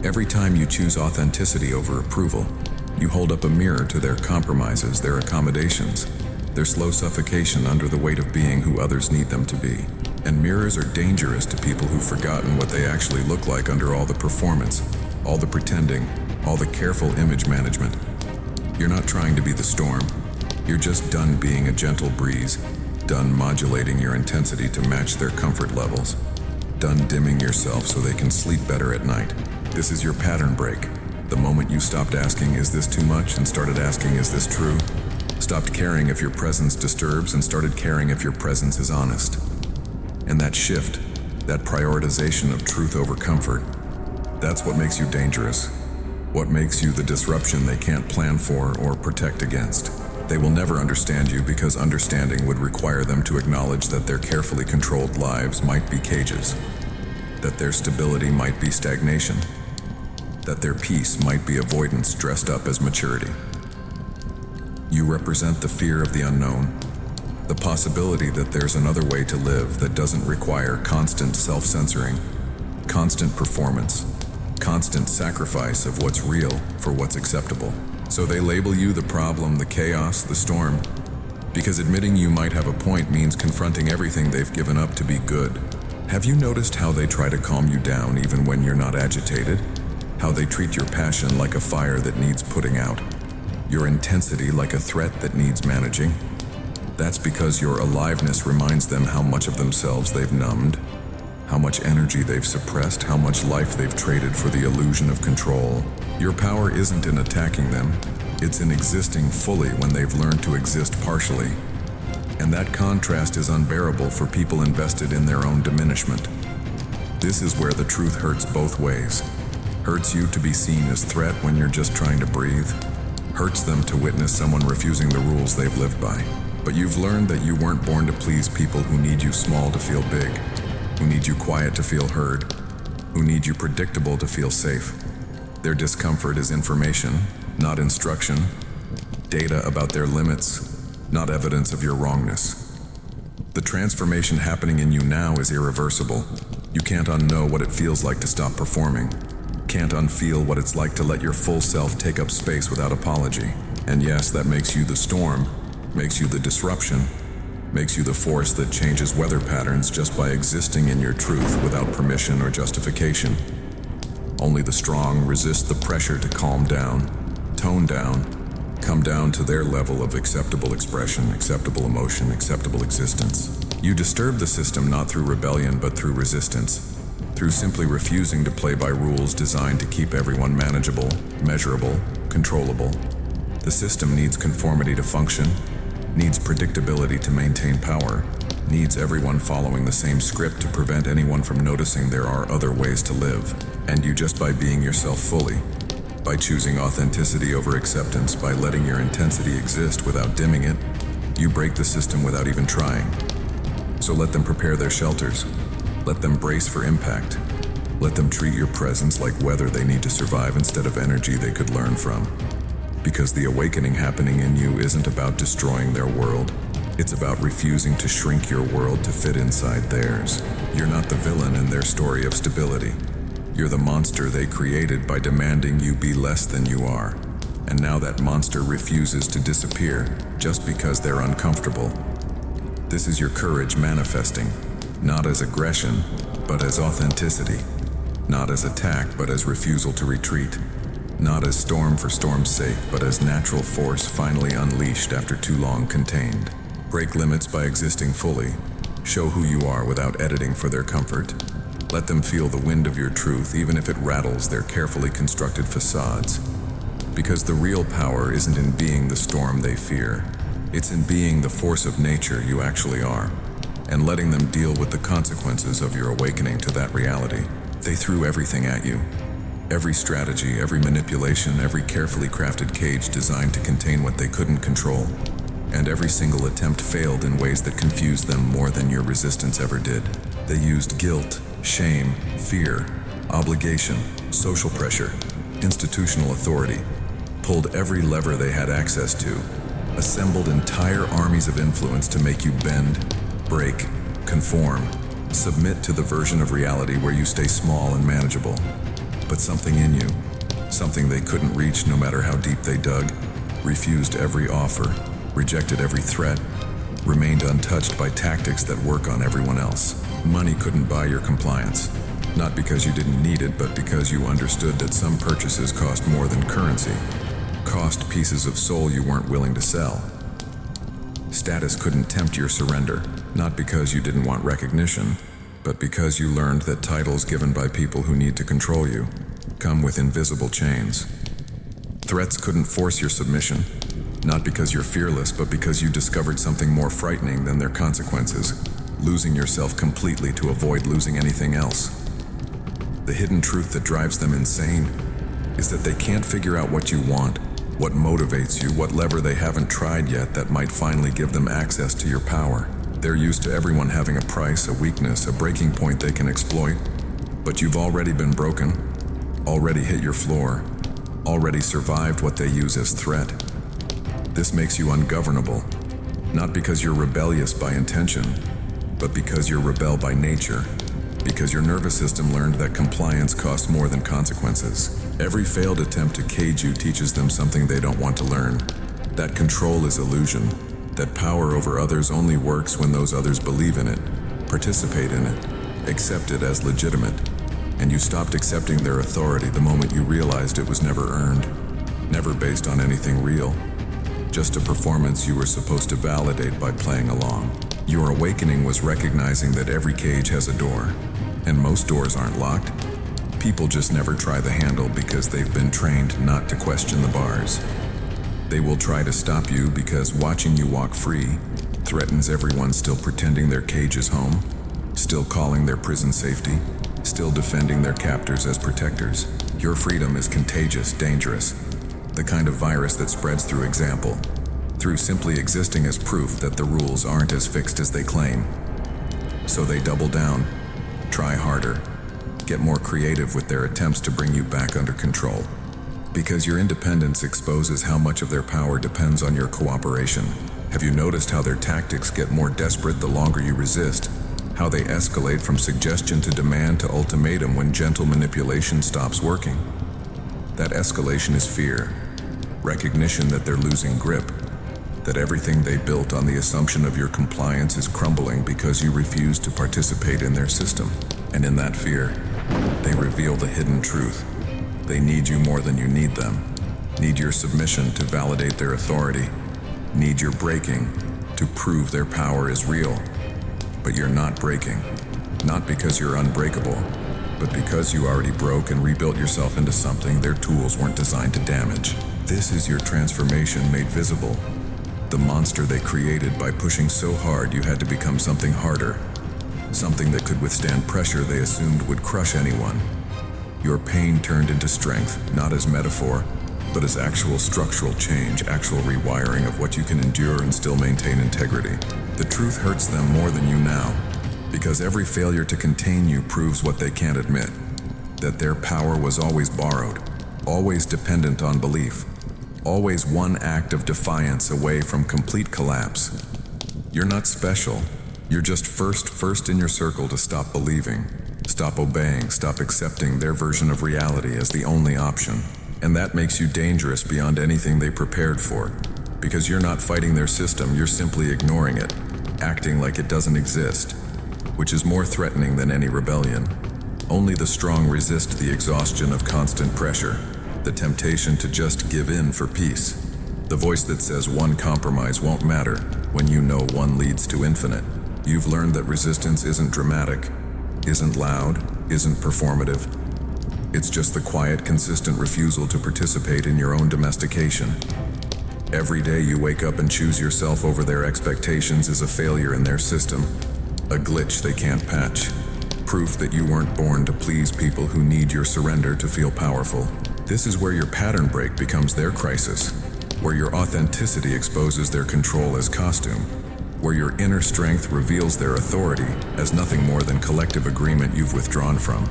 Every time you choose authenticity over approval, you hold up a mirror to their compromises, their accommodations, their slow suffocation under the weight of being who others need them to be. And mirrors are dangerous to people who've forgotten what they actually look like under all the performance, all the pretending, all the careful image management. You're not trying to be the storm. You're just done being a gentle breeze, done modulating your intensity to match their comfort levels, done dimming yourself so they can sleep better at night. This is your pattern break. The moment you stopped asking, is this too much, and started asking, is this true? Stopped caring if your presence disturbs and started caring if your presence is honest. And that shift, that prioritization of truth over comfort, that's what makes you dangerous. What makes you the disruption they can't plan for or protect against. They will never understand you because understanding would require them to acknowledge that their carefully controlled lives might be cages, that their stability might be stagnation, that their peace might be avoidance dressed up as maturity. You represent the fear of the unknown, the possibility that there's another way to live that doesn't require constant self-censoring, constant performance, constant sacrifice of what's real for what's acceptable. So they label you the problem, the chaos, the storm, because admitting you might have a point means confronting everything they've given up to be good. Have you noticed how they try to calm you down even when you're not agitated? How they treat your passion like a fire that needs putting out, your intensity like a threat that needs managing? That's because your aliveness reminds them how much of themselves they've numbed, how much energy they've suppressed, how much life they've traded for the illusion of control. Your power isn't in attacking them, it's in existing fully when they've learned to exist partially. And that contrast is unbearable for people invested in their own diminishment. This is where the truth hurts both ways. Hurts you to be seen as threat when you're just trying to breathe. Hurts them to witness someone refusing the rules they've lived by. But you've learned that you weren't born to please people who need you small to feel big, who need you quiet to feel heard, who need you predictable to feel safe. Their discomfort is information, not instruction, data about their limits, not evidence of your wrongness. The transformation happening in you now is irreversible. You can't unknow what it feels like to stop performing. Can't unfeel what it's like to let your full self take up space without apology. And yes, that makes you the storm, makes you the disruption, makes you the force that changes weather patterns just by existing in your truth without permission or justification. Only the strong resist the pressure to calm down, tone down, come down to their level of acceptable expression, acceptable emotion, acceptable existence. You disturb the system not through rebellion but through resistance, through simply refusing to play by rules designed to keep everyone manageable, measurable, controllable. The system needs conformity to function, needs predictability to maintain power, needs everyone following the same script to prevent anyone from noticing there are other ways to live. And you, just by being yourself fully, by choosing authenticity over acceptance, by letting your intensity exist without dimming it, you break the system without even trying. So let them prepare their shelters. Let them brace for impact. Let them treat your presence like weather they need to survive instead of energy they could learn from. Because the awakening happening in you isn't about destroying their world. It's about refusing to shrink your world to fit inside theirs. You're not the villain in their story of stability. You're the monster they created by demanding you be less than you are. And now that monster refuses to disappear just because they're uncomfortable. This is your courage manifesting, not as aggression, but as authenticity. Not as attack, but as refusal to retreat. Not as storm for storm's sake, but as natural force finally unleashed after too long contained. Break limits by existing fully. Show who you are without editing for their comfort. Let them feel the wind of your truth, even if it rattles their carefully constructed facades. Because the real power isn't in being the storm they fear. It's in being the force of nature you actually are, and letting them deal with the consequences of your awakening to that reality. They threw everything at you. Every strategy, every manipulation, every carefully crafted cage designed to contain what they couldn't control. And every single attempt failed in ways that confused them more than your resistance ever did. They used guilt, shame, fear, obligation, social pressure, institutional authority, pulled every lever they had access to, assembled entire armies of influence to make you bend, break, conform, submit to the version of reality where you stay small and manageable. But something in you, something they couldn't reach no matter how deep they dug, refused every offer, rejected every threat, remained untouched by tactics that work on everyone else. Money couldn't buy your compliance, not because you didn't need it, but because you understood that some purchases cost more than currency, cost pieces of soul you weren't willing to sell. Status couldn't tempt your surrender, not because you didn't want recognition, but because you learned that titles given by people who need to control you come with invisible chains. Threats couldn't force your submission, not because you're fearless, but because you discovered something more frightening than their consequences, losing yourself completely to avoid losing anything else. The hidden truth that drives them insane is that they can't figure out what you want, what motivates you, what lever they haven't tried yet that might finally give them access to your power. They're used to everyone having a price, a weakness, a breaking point they can exploit. But you've already been broken, already hit your floor, already survived what they use as threat. This makes you ungovernable, not because you're rebellious by intention, but because you're rebel by nature, because your nervous system learned that compliance costs more than consequences. Every failed attempt to cage you teaches them something they don't want to learn, that control is illusion, that power over others only works when those others believe in it, participate in it, accept it as legitimate, and you stopped accepting their authority the moment you realized it was never earned, never based on anything real, just a performance you were supposed to validate by playing along. Your awakening was recognizing that every cage has a door, and most doors aren't locked. People just never try the handle because they've been trained not to question the bars. They will try to stop you because watching you walk free threatens everyone still pretending their cage is home, still calling their prison safety, still defending their captors as protectors. Your freedom is contagious, dangerous, the kind of virus that spreads through example, through simply existing as proof that the rules aren't as fixed as they claim. So they double down, try harder, get more creative with their attempts to bring you back under control. Because your independence exposes how much of their power depends on your cooperation. Have you noticed how their tactics get more desperate the longer you resist? How they escalate from suggestion to demand to ultimatum when gentle manipulation stops working? That escalation is fear, recognition that they're losing grip, that everything they built on the assumption of your compliance is crumbling because you refuse to participate in their system. And in that fear, they reveal the hidden truth. They need you more than you need them. Need your submission to validate their authority. Need your breaking to prove their power is real. But you're not breaking. Not because you're unbreakable, but because you already broke and rebuilt yourself into something their tools weren't designed to damage. This is your transformation made visible. The monster they created by pushing so hard you had to become something harder. Something that could withstand pressure they assumed would crush anyone. Your pain turned into strength, not as metaphor, but as actual structural change, actual rewiring of what you can endure and still maintain integrity. The truth hurts them more than you now, because every failure to contain you proves what they can't admit, that their power was always borrowed, always dependent on belief, always one act of defiance away from complete collapse. You're not special. You're just first in your circle to stop believing, stop obeying, stop accepting their version of reality as the only option. And that makes you dangerous beyond anything they prepared for. Because you're not fighting their system, you're simply ignoring it, acting like it doesn't exist, which is more threatening than any rebellion. Only the strong resist the exhaustion of constant pressure, the temptation to just give in for peace. The voice that says one compromise won't matter when you know one leads to infinite. You've learned that resistance isn't dramatic, isn't loud, isn't performative. It's just the quiet, consistent refusal to participate in your own domestication. Every day you wake up and choose yourself over their expectations is a failure in their system, a glitch they can't patch. Proof that you weren't born to please people who need your surrender to feel powerful. This is where your pattern break becomes their crisis, where your authenticity exposes their control as costume, where your inner strength reveals their authority as nothing more than collective agreement you've withdrawn from.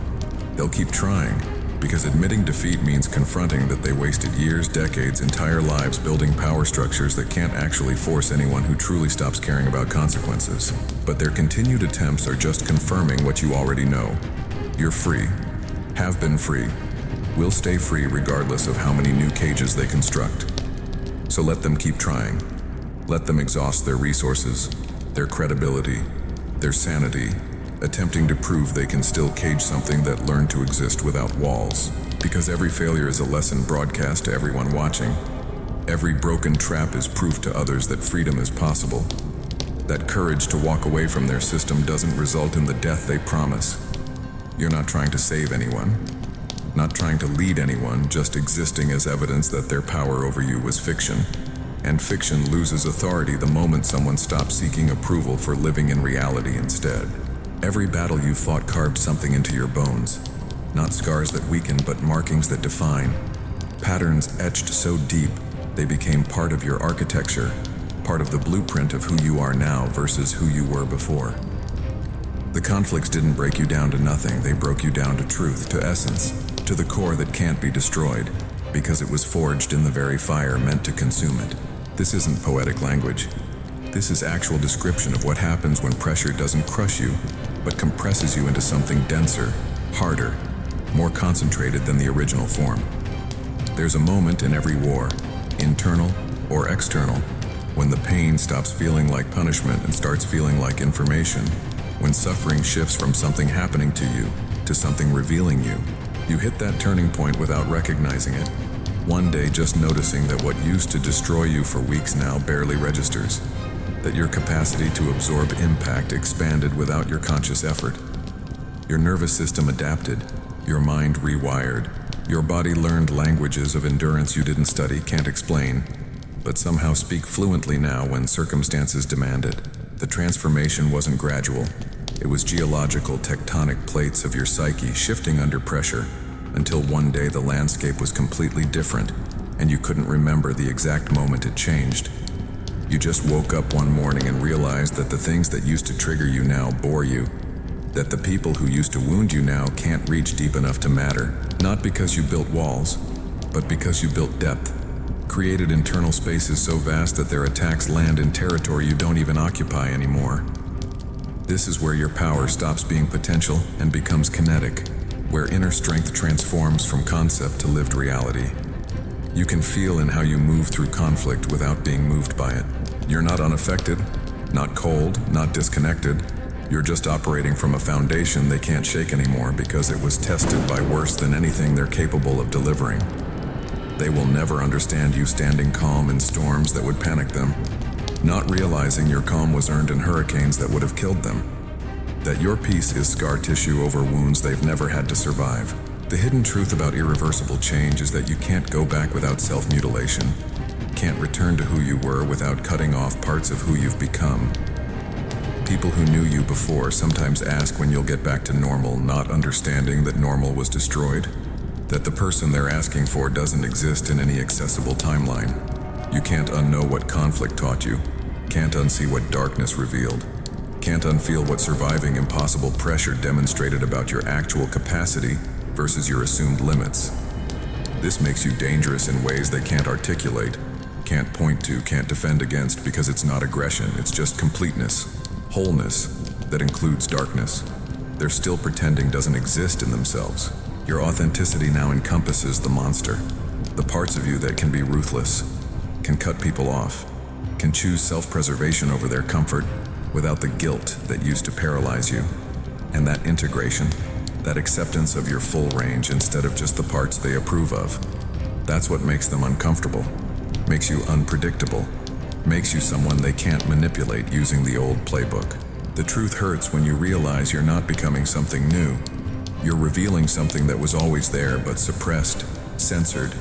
They'll keep trying, because admitting defeat means confronting that they wasted years, decades, entire lives building power structures that can't actually force anyone who truly stops caring about consequences. But their continued attempts are just confirming what you already know. You're free. Have been free. Will stay free regardless of how many new cages they construct. So let them keep trying. Let them exhaust their resources, their credibility, their sanity, attempting to prove they can still cage something that learned to exist without walls. Because every failure is a lesson broadcast to everyone watching. Every broken trap is proof to others that freedom is possible. That courage to walk away from their system doesn't result in the death they promise. You're not trying to save anyone, not trying to lead anyone, just existing as evidence that their power over you was fiction. And fiction loses authority the moment someone stops seeking approval for living in reality instead. Every battle you fought carved something into your bones. Not scars that weaken, but markings that define. Patterns etched so deep, they became part of your architecture, part of the blueprint of who you are now versus who you were before. The conflicts didn't break you down to nothing, they broke you down to truth, to essence, to the core that can't be destroyed, because it was forged in the very fire meant to consume it. This isn't poetic language. This is actual description of what happens when pressure doesn't crush you, but compresses you into something denser, harder, more concentrated than the original form. There's a moment in every war, internal or external, when the pain stops feeling like punishment and starts feeling like information, when suffering shifts from something happening to you to something revealing you. You hit that turning point without recognizing it. One day just noticing that what used to destroy you for weeks now barely registers. That your capacity to absorb impact expanded without your conscious effort. Your nervous system adapted, your mind rewired, your body learned languages of endurance you didn't study, can't explain, but somehow speak fluently now when circumstances demand it. The transformation wasn't gradual. It was geological tectonic plates of your psyche shifting under pressure until one day the landscape was completely different and you couldn't remember the exact moment it changed. You just woke up one morning and realized that the things that used to trigger you now bore you. That the people who used to wound you now can't reach deep enough to matter. Not because you built walls, but because you built depth. Created internal spaces so vast that their attacks land in territory you don't even occupy anymore. This is where your power stops being potential and becomes kinetic, where inner strength transforms from concept to lived reality. You can feel in how you move through conflict without being moved by it. You're not unaffected, not cold, not disconnected. You're just operating from a foundation they can't shake anymore because it was tested by worse than anything they're capable of delivering. They will never understand you standing calm in storms that would panic them, not realizing your calm was earned in hurricanes that would have killed them. That your peace is scar tissue over wounds they've never had to survive. The hidden truth about irreversible change is that you can't go back without self-mutilation, can't return to who you were without cutting off parts of who you've become. People who knew you before sometimes ask when you'll get back to normal, not understanding that normal was destroyed, that the person they're asking for doesn't exist in any accessible timeline. You can't unknow what conflict taught you, can't unsee what darkness revealed, can't unfeel what surviving impossible pressure demonstrated about your actual capacity versus your assumed limits. This makes you dangerous in ways they can't articulate, can't point to, can't defend against, because it's not aggression, it's just completeness, wholeness that includes darkness. They're still pretending doesn't exist in themselves. Your authenticity now encompasses the monster, the parts of you that can be ruthless, can cut people off, can choose self-preservation over their comfort without the guilt that used to paralyze you. And that integration, that acceptance of your full range instead of just the parts they approve of, that's what makes them uncomfortable, makes you unpredictable, makes you someone they can't manipulate using the old playbook. The truth hurts when you realize you're not becoming something new. You're revealing something that was always there but suppressed, censored,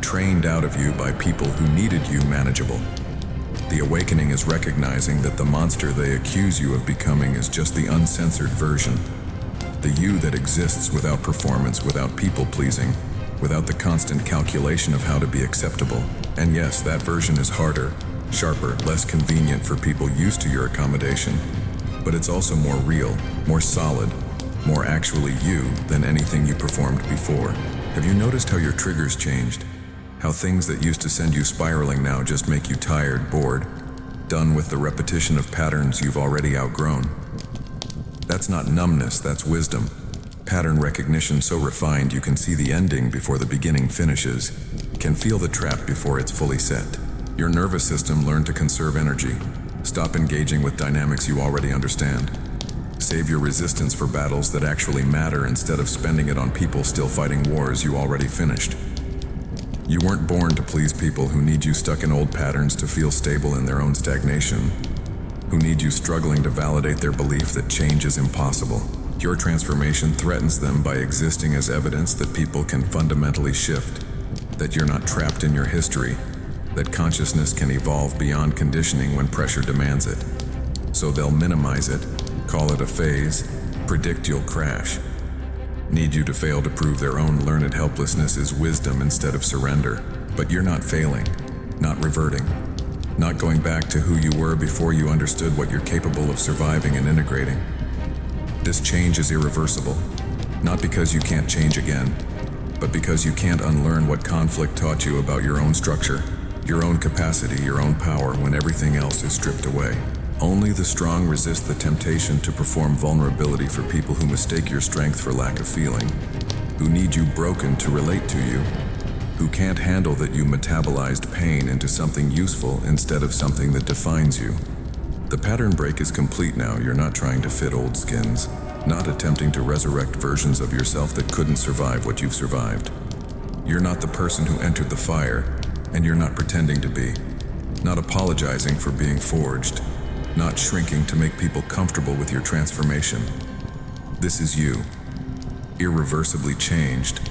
trained out of you by people who needed you manageable. The awakening is recognizing that the monster they accuse you of becoming is just the uncensored version. The you that exists without performance, without people-pleasing, without the constant calculation of how to be acceptable. And yes, that version is harder, sharper, less convenient for people used to your accommodation. But it's also more real, more solid, more actually you than anything you performed before. Have you noticed how your triggers changed? How things that used to send you spiraling now just make you tired, bored, done with the repetition of patterns you've already outgrown? That's not numbness, that's wisdom. Pattern recognition so refined you can see the ending before the beginning finishes, can feel the trap before it's fully set. Your nervous system learned to conserve energy, stop engaging with dynamics you already understand. Save your resistance for battles that actually matter instead of spending it on people still fighting wars you already finished. You weren't born to please people who need you stuck in old patterns to feel stable in their own stagnation, who need you struggling to validate their belief that change is impossible. Your transformation threatens them by existing as evidence that people can fundamentally shift, that you're not trapped in your history, that consciousness can evolve beyond conditioning when pressure demands it. So they'll minimize it, call it a phase, predict you'll crash. Need you to fail to prove their own learned helplessness is wisdom instead of surrender. But you're not failing, not reverting, not going back to who you were before you understood what you're capable of surviving and integrating. This change is irreversible, not because you can't change again, but because you can't unlearn what conflict taught you about your own structure, your own capacity, your own power when everything else is stripped away. Only the strong resist the temptation to perform vulnerability for people who mistake your strength for lack of feeling, who need you broken to relate to you, who can't handle that you metabolized pain into something useful instead of something that defines you. The pattern break is complete now. You're not trying to fit old skins, not attempting to resurrect versions of yourself that couldn't survive what you've survived. You're not the person who entered the fire, and you're not pretending to be, not apologizing for being forged, not shrinking to make people comfortable with your transformation. This is you, irreversibly changed,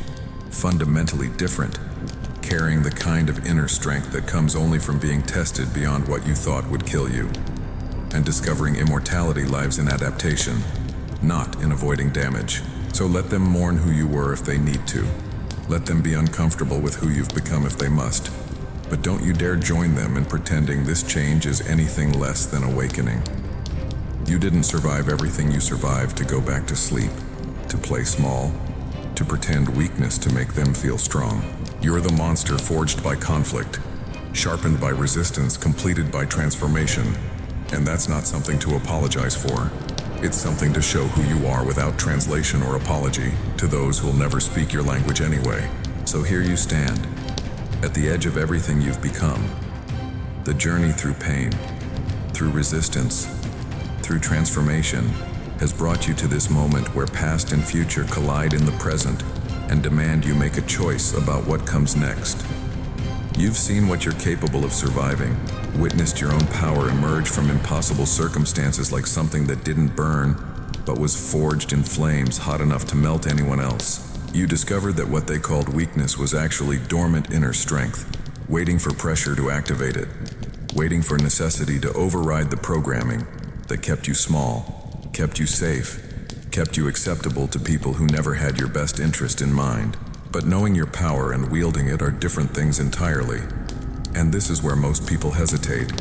fundamentally different, carrying the kind of inner strength that comes only from being tested beyond what you thought would kill you, and discovering immortality lies in adaptation, not in avoiding damage. So let them mourn who you were if they need to. Let them be uncomfortable with who you've become if they must. But don't you dare join them in pretending this change is anything less than awakening. You didn't survive everything you survived to go back to sleep, to play small, to pretend weakness to make them feel strong. You're the monster forged by conflict, sharpened by resistance, completed by transformation. And that's not something to apologize for. It's something to show who you are without translation or apology to those who'll never speak your language anyway. So here you stand, at the edge of everything you've become. The journey through pain, through resistance, through transformation, has brought you to this moment where past and future collide in the present and demand you make a choice about what comes next. You've seen what you're capable of surviving, witnessed your own power emerge from impossible circumstances like something that didn't burn, but was forged in flames hot enough to melt anyone else. You discovered that what they called weakness was actually dormant inner strength, waiting for pressure to activate it, waiting for necessity to override the programming that kept you small, kept you safe, kept you acceptable to people who never had your best interest in mind. But knowing your power and wielding it are different things entirely. And this is where most people hesitate,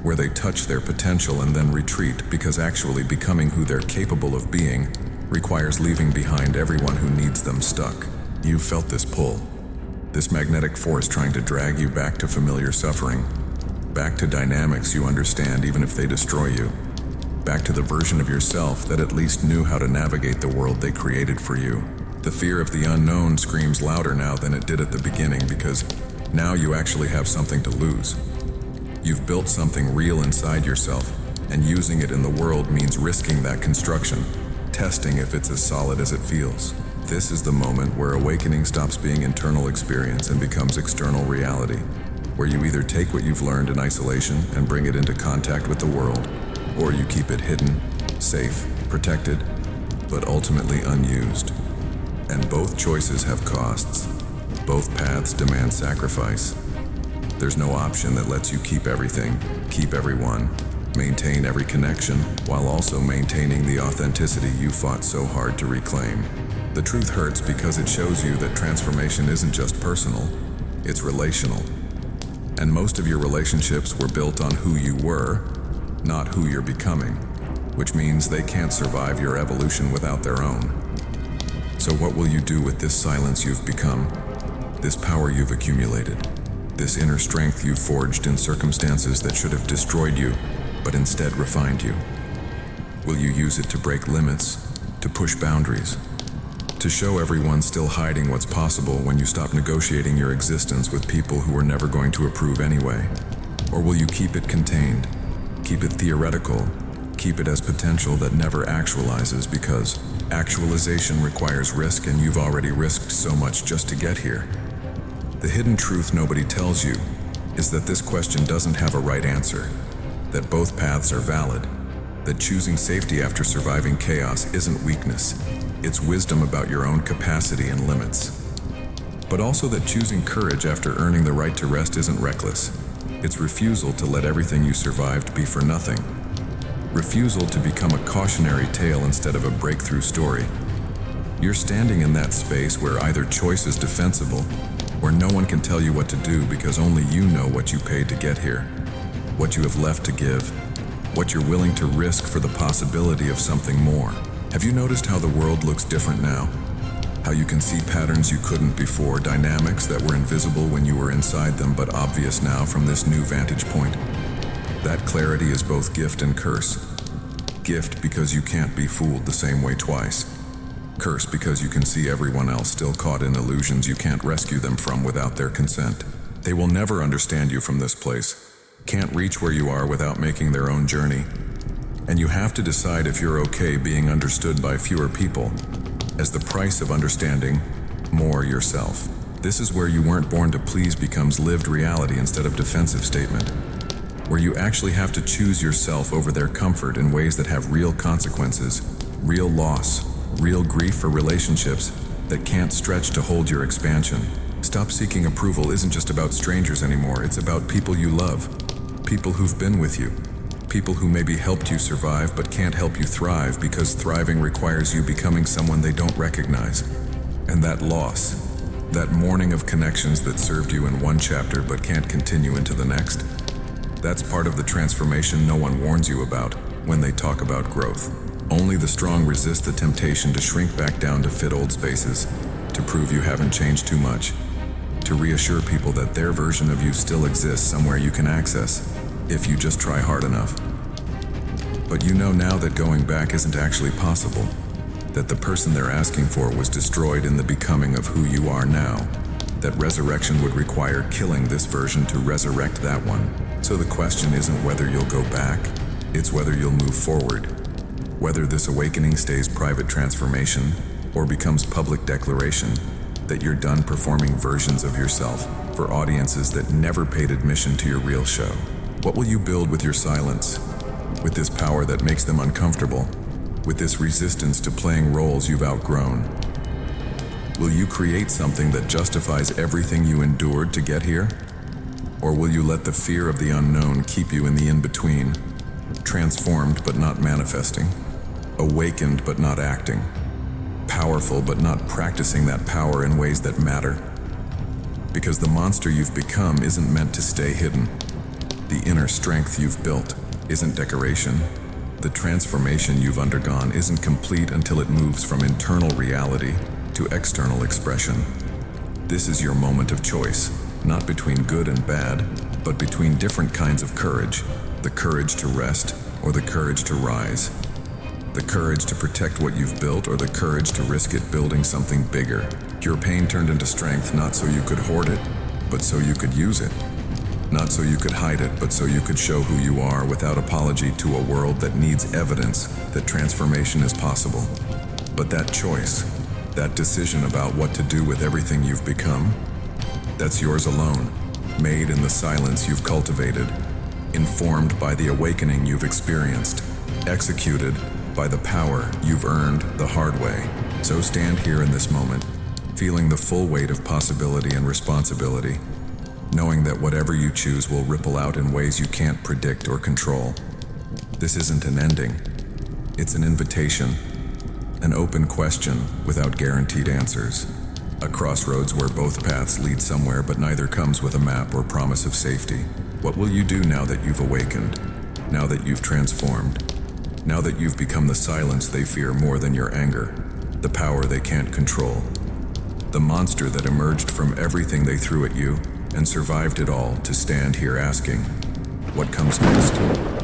where they touch their potential and then retreat, because actually becoming who they're capable of being requires leaving behind everyone who needs them stuck. You've felt this pull, this magnetic force trying to drag you back to familiar suffering, back to dynamics you understand even if they destroy you, back to the version of yourself that at least knew how to navigate the world they created for you. The fear of the unknown screams louder now than it did at the beginning, because now you actually have something to lose. You've built something real inside yourself, and using it in the world means risking that construction, testing if it's as solid as it feels. This is the moment where awakening stops being internal experience and becomes external reality, where you either take what you've learned in isolation and bring it into contact with the world, or you keep it hidden, safe, protected, but ultimately unused. And both choices have costs. Both paths demand sacrifice. There's no option that lets you keep everything, keep everyone, maintain every connection, while also maintaining the authenticity you fought so hard to reclaim. The truth hurts because it shows you that transformation isn't just personal, it's relational. And most of your relationships were built on who you were, not who you're becoming, which means they can't survive your evolution without their own. So what will you do with this silence you've become, this power you've accumulated, this inner strength you've forged in circumstances that should have destroyed you, but instead refined you? Will you use it to break limits, to push boundaries, to show everyone still hiding what's possible when you stop negotiating your existence with people who are never going to approve anyway? Or will you keep it contained, keep it theoretical, keep it as potential that never actualizes, because actualization requires risk and you've already risked so much just to get here? The hidden truth nobody tells you is that this question doesn't have a right answer, that both paths are valid, that choosing safety after surviving chaos isn't weakness, it's wisdom about your own capacity and limits. But also that choosing courage after earning the right to rest isn't reckless, it's refusal to let everything you survived be for nothing. Refusal to become a cautionary tale instead of a breakthrough story. You're standing in that space where either choice is defensible, where no one can tell you what to do because only you know what you paid to get here, what you have left to give, what you're willing to risk for the possibility of something more. Have you noticed how the world looks different now? How you can see patterns you couldn't before, dynamics that were invisible when you were inside them but obvious now from this new vantage point? That clarity is both gift and curse. Gift because you can't be fooled the same way twice. Curse because you can see everyone else still caught in illusions you can't rescue them from without their consent. They will never understand you from this place, can't reach where you are without making their own journey. And you have to decide if you're okay being understood by fewer people, as the price of understanding more yourself. This is where you weren't born to please becomes lived reality instead of defensive statement, where you actually have to choose yourself over their comfort in ways that have real consequences, real loss, real grief for relationships that can't stretch to hold your expansion. Stop seeking approval isn't just about strangers anymore, it's about people you love, people who've been with you, people who maybe helped you survive but can't help you thrive because thriving requires you becoming someone they don't recognize. And that loss, that mourning of connections that served you in one chapter but can't continue into the next, that's part of the transformation no one warns you about when they talk about growth. Only the strong resist the temptation to shrink back down to fit old spaces, to prove you haven't changed too much, to reassure people that their version of you still exists somewhere you can access, if you just try hard enough. But you know now that going back isn't actually possible, that the person they're asking for was destroyed in the becoming of who you are now, that resurrection would require killing this version to resurrect that one. So the question isn't whether you'll go back, it's whether you'll move forward. Whether this awakening stays private transformation or becomes public declaration that you're done performing versions of yourself for audiences that never paid admission to your real show. What will you build with your silence? With this power that makes them uncomfortable? With this resistance to playing roles you've outgrown? Will you create something that justifies everything you endured to get here? Or will you let the fear of the unknown keep you in the in-between, transformed but not manifesting, awakened but not acting, powerful but not practicing that power in ways that matter? Because the monster you've become isn't meant to stay hidden. The inner strength you've built isn't decoration. The transformation you've undergone isn't complete until it moves from internal reality to external expression. This is your moment of choice, not between good and bad, but between different kinds of courage. The courage to rest or the courage to rise. The courage to protect what you've built or the courage to risk it building something bigger. Your pain turned into strength not so you could hoard it, but so you could use it. Not so you could hide it, but so you could show who you are without apology to a world that needs evidence that transformation is possible. But that choice, that decision about what to do with everything you've become, that's yours alone, made in the silence you've cultivated, informed by the awakening you've experienced, executed by the power you've earned the hard way. So stand here in this moment, feeling the full weight of possibility and responsibility, knowing that whatever you choose will ripple out in ways you can't predict or control. This isn't an ending, it's an invitation, an open question without guaranteed answers. A crossroads where both paths lead somewhere, but neither comes with a map or promise of safety. What will you do now that you've awakened? Now that you've transformed? Now that you've become the silence they fear more than your anger, the power they can't control, the monster that emerged from everything they threw at you and survived it all to stand here asking, what comes next?